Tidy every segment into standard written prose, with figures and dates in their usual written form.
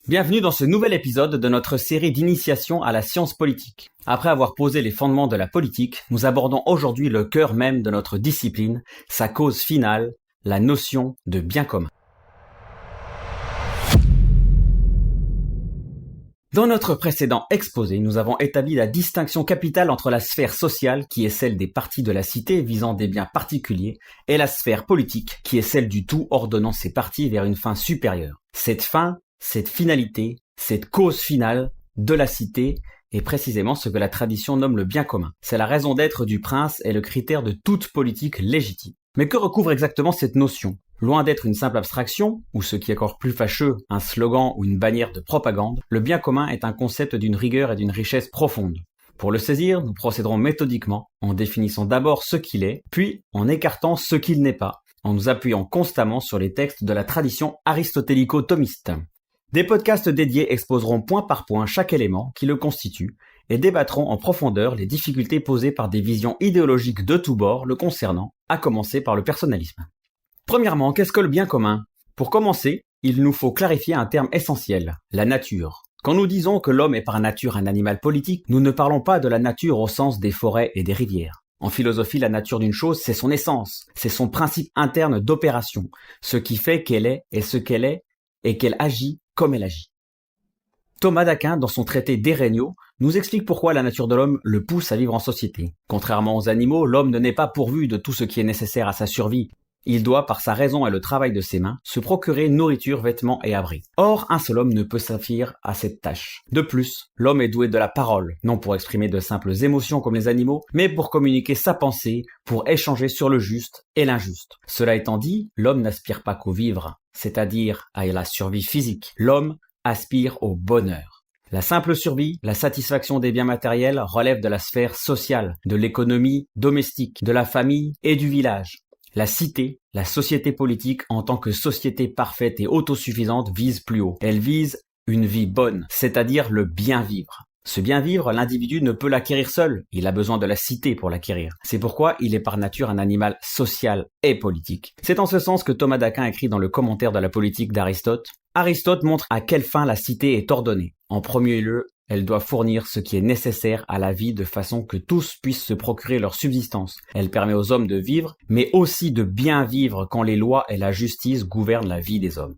Bienvenue dans ce nouvel épisode de notre série d'initiation à la science politique. Après avoir posé les fondements de la politique, nous abordons aujourd'hui le cœur même de notre discipline, sa cause finale, la notion de bien commun. Dans notre précédent exposé, nous avons établi la distinction capitale entre la sphère sociale, qui est celle des parties de la cité visant des biens particuliers, et la sphère politique, qui est celle du tout ordonnant ces parties vers une fin supérieure. Cette fin, cette finalité, cette cause finale de la cité est précisément ce que la tradition nomme le bien commun. C'est la raison d'être du prince et le critère de toute politique légitime. Mais que recouvre exactement cette notion ? Loin d'être une simple abstraction, ou ce qui est encore plus fâcheux, un slogan ou une bannière de propagande, le bien commun est un concept d'une rigueur et d'une richesse profonde. Pour le saisir, nous procéderons méthodiquement, en définissant d'abord ce qu'il est, puis en écartant ce qu'il n'est pas, en nous appuyant constamment sur les textes de la tradition aristotélico-thomiste. Des podcasts dédiés exposeront point par point chaque élément qui le constitue et débattront en profondeur les difficultés posées par des visions idéologiques de tous bords le concernant, à commencer par le personnalisme. Premièrement, qu'est-ce que le bien commun ? Pour commencer, il nous faut clarifier un terme essentiel, la nature. Quand nous disons que l'homme est par nature un animal politique, nous ne parlons pas de la nature au sens des forêts et des rivières. En philosophie, la nature d'une chose, c'est son essence, c'est son principe interne d'opération, ce qui fait qu'elle est et ce qu'elle est et qu'elle agit comme elle agit. Thomas d'Aquin, dans son traité d'Erénio, nous explique pourquoi la nature de l'homme le pousse à vivre en société. Contrairement aux animaux, l'homme ne n'est pas pourvu de tout ce qui est nécessaire à sa survie. Il doit, par sa raison et le travail de ses mains, se procurer nourriture, vêtements et abris. Or, un seul homme ne peut s'affir à cette tâche. De plus, l'homme est doué de la parole, non pour exprimer de simples émotions comme les animaux, mais pour communiquer sa pensée, pour échanger sur le juste et l'injuste. Cela étant dit, l'homme n'aspire pas qu'au vivre, c'est-à-dire à la survie physique. L'homme aspire au bonheur. La simple survie, la satisfaction des biens matériels relève de la sphère sociale, de l'économie domestique, de la famille et du village. La cité, la société politique en tant que société parfaite et autosuffisante vise plus haut. Elle vise une vie bonne, c'est-à-dire le bien vivre. Ce bien vivre, l'individu ne peut l'acquérir seul, il a besoin de la cité pour l'acquérir. C'est pourquoi il est par nature un animal social et politique. C'est en ce sens que Thomas d'Aquin écrit dans le commentaire de la politique d'Aristote. Aristote montre à quelle fin la cité est ordonnée. En premier lieu, elle doit fournir ce qui est nécessaire à la vie de façon que tous puissent se procurer leur subsistance. Elle permet aux hommes de vivre, mais aussi de bien vivre quand les lois et la justice gouvernent la vie des hommes.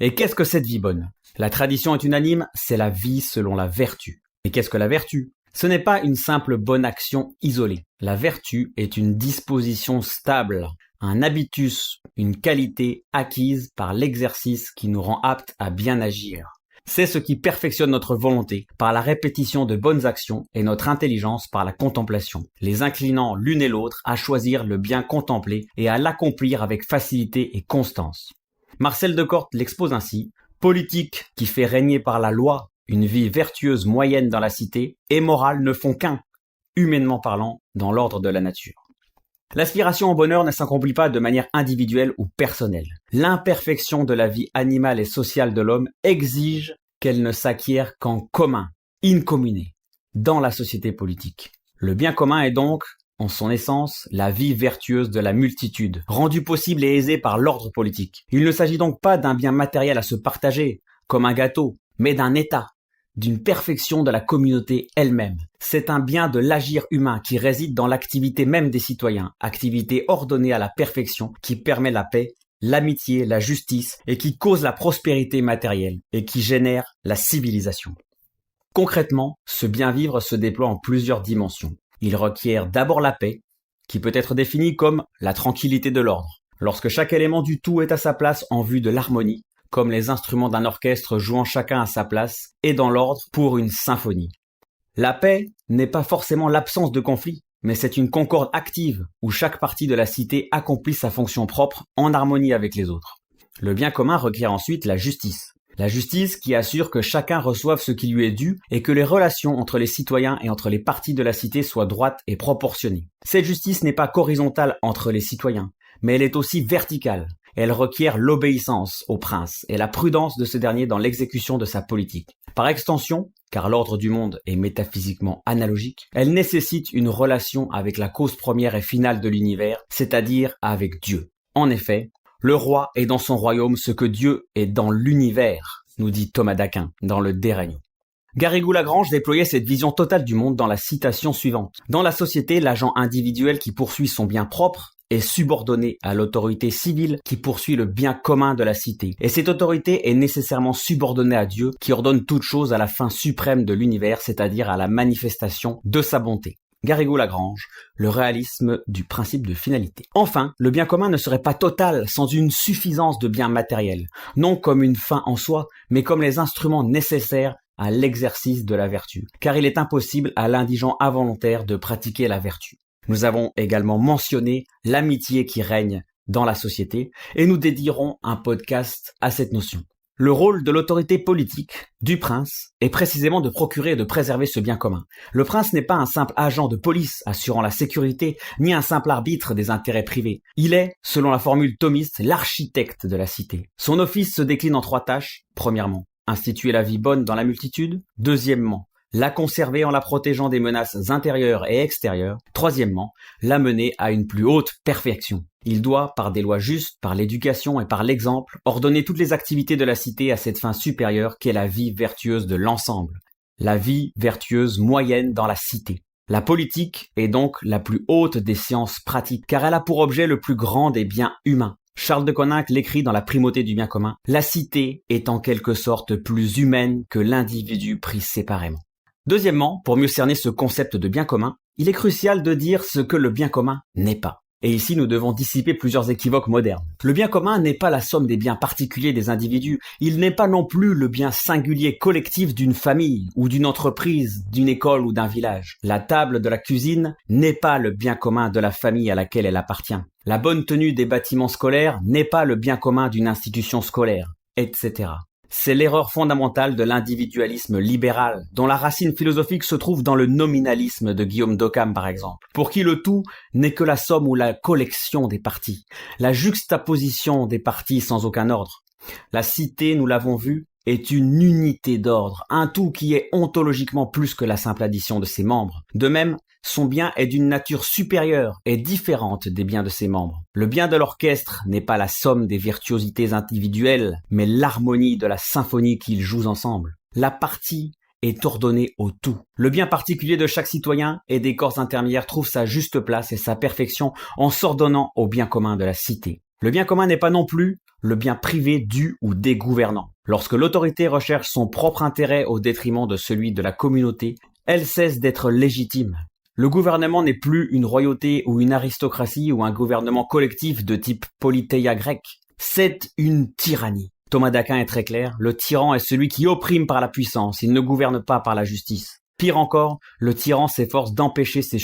Et qu'est-ce que cette vie bonne ? La tradition est unanime, c'est la vie selon la vertu. Et qu'est-ce que la vertu ? Ce n'est pas une simple bonne action isolée. La vertu est une disposition stable, un habitus, une qualité acquise par l'exercice qui nous rend aptes à bien agir. C'est ce qui perfectionne notre volonté par la répétition de bonnes actions et notre intelligence par la contemplation, les inclinant l'une et l'autre à choisir le bien contemplé et à l'accomplir avec facilité et constance. Marcel Decorte l'expose ainsi, « Politique qui fait régner par la loi une vie vertueuse moyenne dans la cité et morale ne font qu'un, humainement parlant, dans l'ordre de la nature. » L'aspiration au bonheur ne s'accomplit pas de manière individuelle ou personnelle. L'imperfection de la vie animale et sociale de l'homme exige qu'elle ne s'acquiert qu'en commun, in commune, dans la société politique. Le bien commun est donc, en son essence, la vie vertueuse de la multitude, rendue possible et aisée par l'ordre politique. Il ne s'agit donc pas d'un bien matériel à se partager, comme un gâteau, mais d'un état, d'une perfection de la communauté elle-même. C'est un bien de l'agir humain qui réside dans l'activité même des citoyens, activité ordonnée à la perfection qui permet la paix, l'amitié, la justice et qui cause la prospérité matérielle et qui génère la civilisation. Concrètement, ce bien vivre se déploie en plusieurs dimensions. Il requiert d'abord la paix, qui peut être définie comme la tranquillité de l'ordre. Lorsque chaque élément du tout est à sa place en vue de l'harmonie, comme les instruments d'un orchestre jouant chacun à sa place, et dans l'ordre pour une symphonie. La paix n'est pas forcément l'absence de conflit, mais c'est une concorde active où chaque partie de la cité accomplit sa fonction propre en harmonie avec les autres. Le bien commun requiert ensuite la justice. La justice qui assure que chacun reçoive ce qui lui est dû et que les relations entre les citoyens et entre les parties de la cité soient droites et proportionnées. Cette justice n'est pas qu'horizontale entre les citoyens, mais elle est aussi verticale. Elle requiert l'obéissance au prince et la prudence de ce dernier dans l'exécution de sa politique. Par extension, car l'ordre du monde est métaphysiquement analogique, elle nécessite une relation avec la cause première et finale de l'univers, c'est-à-dire avec Dieu. En effet, le roi est dans son royaume ce que Dieu est dans l'univers. nous dit Thomas d'Aquin dans le De Regno. Garrigou-Lagrange déployait cette vision totale du monde dans la citation suivante. Dans la société, l'agent individuel qui poursuit son bien propre est subordonné à l'autorité civile qui poursuit le bien commun de la cité. Et cette autorité est nécessairement subordonnée à Dieu qui ordonne toute chose à la fin suprême de l'univers, c'est-à-dire à la manifestation de sa bonté. Garrigou-Lagrange, le réalisme du principe de finalité. Enfin, le bien commun ne serait pas total sans une suffisance de biens matériels, non comme une fin en soi, mais comme les instruments nécessaires à l'exercice de la vertu, car il est impossible à l'indigent involontaire de pratiquer la vertu. Nous avons également mentionné l'amitié qui règne dans la société, et nous dédierons un podcast à cette notion. Le rôle de l'autorité politique, du prince, est précisément de procurer et de préserver ce bien commun. Le prince n'est pas un simple agent de police assurant la sécurité, ni un simple arbitre des intérêts privés. Il est, selon la formule thomiste, l'architecte de la cité. Son office se décline en 3 tâches. Premièrement, instituer la vie bonne dans la multitude. Deuxièmement, la conserver en la protégeant des menaces intérieures et extérieures. Troisièmement, la mener à une plus haute perfection. Il doit, par des lois justes, par l'éducation et par l'exemple, ordonner toutes les activités de la cité à cette fin supérieure qu'est la vie vertueuse de l'ensemble. La vie vertueuse moyenne dans la cité. La politique est donc la plus haute des sciences pratiques, car elle a pour objet le plus grand des biens humains. Charles de Coninck l'écrit dans La primauté du bien commun. La cité est en quelque sorte plus humaine que l'individu pris séparément. Deuxièmement, pour mieux cerner ce concept de bien commun, il est crucial de dire ce que le bien commun n'est pas. Et ici, nous devons dissiper plusieurs équivoques modernes. Le bien commun n'est pas la somme des biens particuliers des individus. Il n'est pas non plus le bien singulier collectif d'une famille ou d'une entreprise, d'une école ou d'un village. La table de la cuisine n'est pas le bien commun de la famille à laquelle elle appartient. La bonne tenue des bâtiments scolaires n'est pas le bien commun d'une institution scolaire, etc. C'est l'erreur fondamentale de l'individualisme libéral, dont la racine philosophique se trouve dans le nominalisme de Guillaume d'Occam par exemple, pour qui le tout n'est que la somme ou la collection des parties, la juxtaposition des parties sans aucun ordre. La cité, nous l'avons vu, est une unité d'ordre, un tout qui est ontologiquement plus que la simple addition de ses membres. De même, son bien est d'une nature supérieure et différente des biens de ses membres. Le bien de l'orchestre n'est pas la somme des virtuosités individuelles, mais l'harmonie de la symphonie qu'ils jouent ensemble. La partie est ordonnée au tout. Le bien particulier de chaque citoyen et des corps intermédiaires trouve sa juste place et sa perfection en s'ordonnant au bien commun de la cité. Le bien commun n'est pas non plus le bien privé du ou des gouvernants. Lorsque l'autorité recherche son propre intérêt au détriment de celui de la communauté, elle cesse d'être légitime. Le gouvernement n'est plus une royauté ou une aristocratie ou un gouvernement collectif de type politeia grec. C'est une tyrannie. Thomas d'Aquin est très clair, le tyran est celui qui opprime par la puissance, il ne gouverne pas par la justice. Pire encore, le tyran s'efforce d'empêcher ses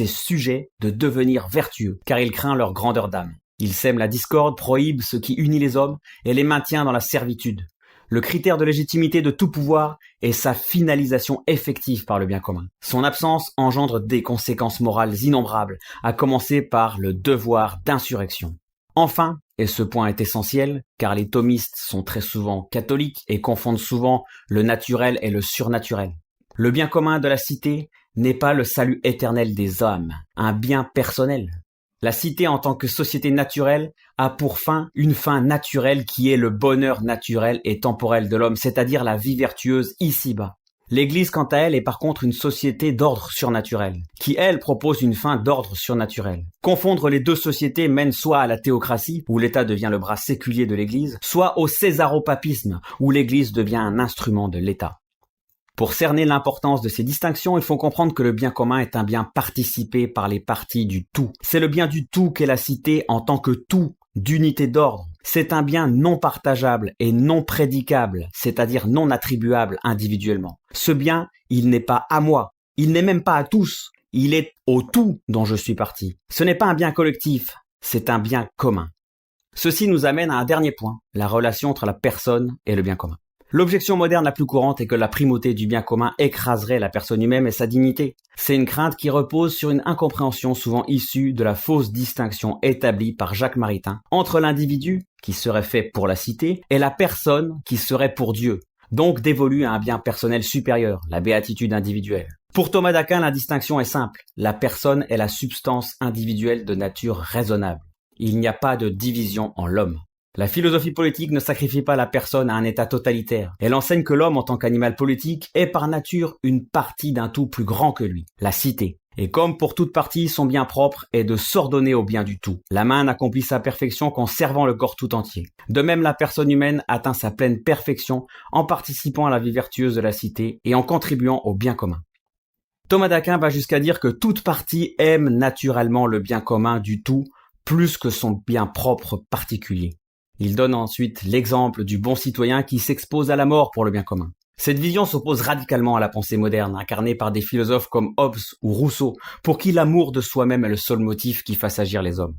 sujets de devenir vertueux, car il craint leur grandeur d'âme. Il sème la discorde, prohibe ce qui unit les hommes et les maintient dans la servitude. Le critère de légitimité de tout pouvoir est sa finalisation effective par le bien commun. Son absence engendre des conséquences morales innombrables, à commencer par le devoir d'insurrection. Enfin, et ce point est essentiel, car les thomistes sont très souvent catholiques et confondent souvent le naturel et le surnaturel. Le bien commun de la cité n'est pas le salut éternel des âmes, un bien personnel. La cité en tant que société naturelle a pour fin une fin naturelle qui est le bonheur naturel et temporel de l'homme, c'est-à-dire la vie vertueuse ici-bas. L'Église, quant à elle, est par contre une société d'ordre surnaturel, qui, elle, propose une fin d'ordre surnaturel. Confondre les deux sociétés mène soit à la théocratie, où l'État devient le bras séculier de l'Église, soit au césaropapisme, où l'Église devient un instrument de l'État. Pour cerner l'importance de ces distinctions, il faut comprendre que le bien commun est un bien participé par les parties du tout. C'est le bien du tout qu'est la cité en tant que tout d'unité d'ordre. C'est un bien non partageable et non prédicable, c'est-à-dire non attribuable individuellement. Ce bien, il n'est pas à moi, il n'est même pas à tous, il est au tout dont je suis partie. Ce n'est pas un bien collectif, c'est un bien commun. Ceci nous amène à un dernier point, la relation entre la personne et le bien commun. L'objection moderne la plus courante est que la primauté du bien commun écraserait la personne humaine et sa dignité. C'est une crainte qui repose sur une incompréhension souvent issue de la fausse distinction établie par Jacques Maritain entre l'individu, qui serait fait pour la cité, et la personne, qui serait pour Dieu, donc dévolue à un bien personnel supérieur, la béatitude individuelle. Pour Thomas d'Aquin, la distinction est simple. La personne est la substance individuelle de nature raisonnable. Il n'y a pas de division en l'homme. La philosophie politique ne sacrifie pas la personne à un état totalitaire. Elle enseigne que l'homme en tant qu'animal politique est par nature une partie d'un tout plus grand que lui, la cité. Et comme pour toute partie, son bien propre est de s'ordonner au bien du tout. La main n'accomplit sa perfection qu'en servant le corps tout entier. De même, la personne humaine atteint sa pleine perfection en participant à la vie vertueuse de la cité et en contribuant au bien commun. Thomas d'Aquin va jusqu'à dire que toute partie aime naturellement le bien commun du tout plus que son bien propre particulier. Il donne ensuite l'exemple du bon citoyen qui s'expose à la mort pour le bien commun. Cette vision s'oppose radicalement à la pensée moderne, incarnée par des philosophes comme Hobbes ou Rousseau, pour qui l'amour de soi-même est le seul motif qui fasse agir les hommes.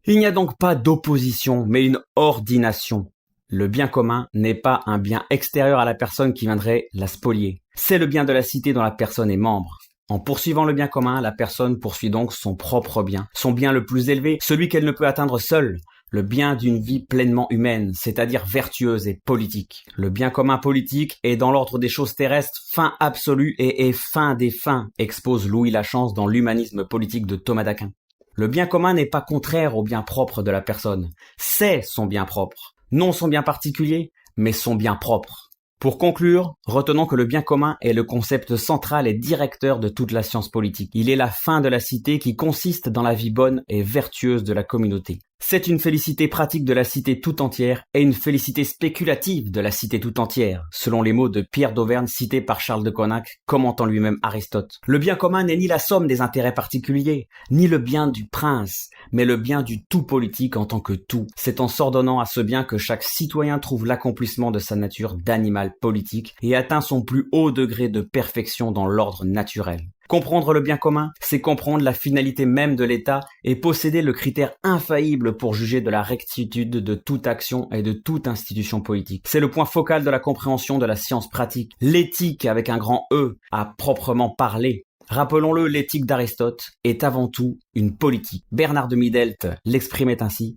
Il n'y a donc pas d'opposition, mais une ordination. Le bien commun n'est pas un bien extérieur à la personne qui viendrait la spolier. C'est le bien de la cité dont la personne est membre. En poursuivant le bien commun, la personne poursuit donc son propre bien, son bien le plus élevé, celui qu'elle ne peut atteindre seule. Le bien d'une vie pleinement humaine, c'est-à-dire vertueuse et politique. Le bien commun politique est dans l'ordre des choses terrestres, fin absolue et est fin des fins, expose Louis Lachance dans l'humanisme politique de Thomas d'Aquin. Le bien commun n'est pas contraire au bien propre de la personne, c'est son bien propre. Non son bien particulier, mais son bien propre. Pour conclure, retenons que le bien commun est le concept central et directeur de toute la science politique. Il est la fin de la cité qui consiste dans la vie bonne et vertueuse de la communauté. C'est une félicité pratique de la cité tout entière et une félicité spéculative de la cité tout entière, selon les mots de Pierre d'Auvergne cités par Charles de Conac, commentant lui-même Aristote. Le bien commun n'est ni la somme des intérêts particuliers, ni le bien du prince, mais le bien du tout politique en tant que tout. C'est en s'ordonnant à ce bien que chaque citoyen trouve l'accomplissement de sa nature d'animal politique et atteint son plus haut degré de perfection dans l'ordre naturel. Comprendre le bien commun, c'est comprendre la finalité même de l'État et posséder le critère infaillible pour juger de la rectitude de toute action et de toute institution politique. C'est le point focal de la compréhension de la science pratique. L'éthique avec un grand E, à proprement parler. Rappelons-le, l'éthique d'Aristote est avant tout une politique. Bernard de Midelt l'exprimait ainsi.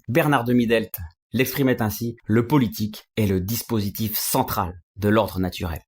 Le politique est le dispositif central de l'ordre naturel.